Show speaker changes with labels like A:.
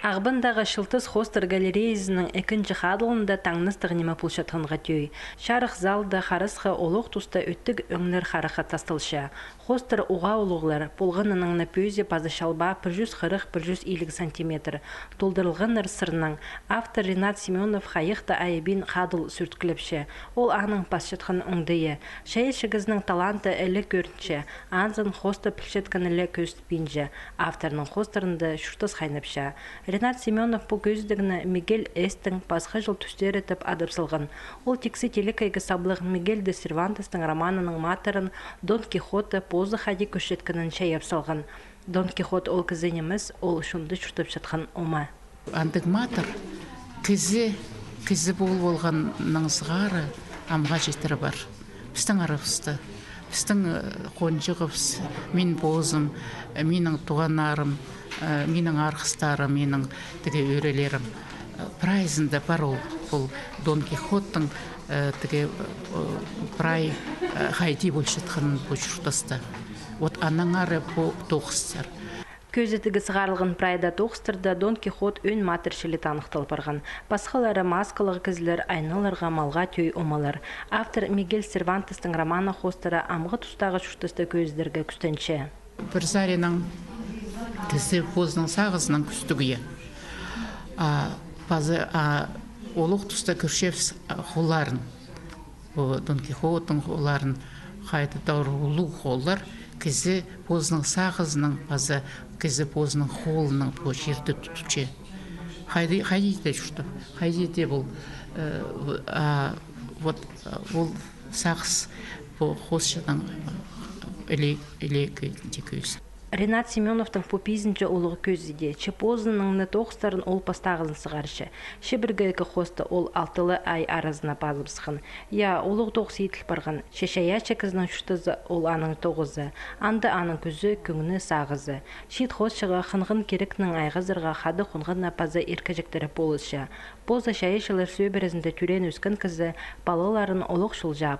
A: Ағбындағы Шылтыз хостер галереязының екінші қадылында таңныстығы неме пұлшатқанға түй. Шарық залда қарысқы олық тұста өттік өңлер қарыққа тастылшы. Хостер уға олығылар болғанының напөзе пазы шалба 140-150 сантиметр. Толдырылғаныр сырның автор Ренат Семенов қайықты айыбин қадыл сүрткіліпші. Ол ағының пасшатқан ұңдайы. Шайышығызның таланты әлі көрінші. Анзын хостер пілшеткан әлі көстіпінжі. Авторның хостерінде шүртіз қайнапша. Ренат Семенов бұл көздігіні Мигель Эстің басқа жыл түстер етіп адырсылған. Ол тексі телекайғы саблық Мигель де Сервантестің романының матырын Дон Кихоты позы хади көшеткінің шайып салған. Дон Кихот ол кізінеміз, ол шунды шүртіп жатқан ома.
B: Андық матыр кізі болғанның сығары амға жетірі бар. Біздің арықсты. Біздің қонжығыз, мен бозым, менің туғанарым, менің арқыстарым, менің тіге өрелерім. Прайзында бар ол Дон Кихоттың тіге прай қайди бөлшетқанын бөлшіртасты. Вот анаңары бұл тоқыстар.
A: Көзетігі сығарылған прайда тоқыстырда Дон Кихот өн матыршілі танықтал барған. Басқалары маскалығы кізілер айналарға малға төй омалар. Автор Мигель Сервантестің романы хостары амғы тұстағы шүртісті көздерге күстенші.
B: Бір заренің кізі бозының сағызының күстігіе. Олық тұста күршев қоларын, Дон Кихоттың қоларын қайды дауыр ұлу қолар, кізі бозының сағызының базы кізі бозының қолының бұл жерді тұтуче. Қайды де жүрді. Қайды де бұл сағыз бұл қосшының әлі көз.
A: Ренат Семеновтың попизінчі олығы көзіде. Чепозының тоқыстарын ол пастағызын сығаршы. Шебіргігі қосты ол 6 ай аразына базыбысқын. Я, олығы тоқсы етіл барған. Шешая чекізінің шүштізі ол аның тоғызы. Анды аның көзі көңіні сағызы. Шет қосшыға қынғын керекнің айғызырға қады құнғын напазы еркежектері болышы. Бозы шайышылар сөйбірізінде түрен өскен кізі балаларын олық шылжап.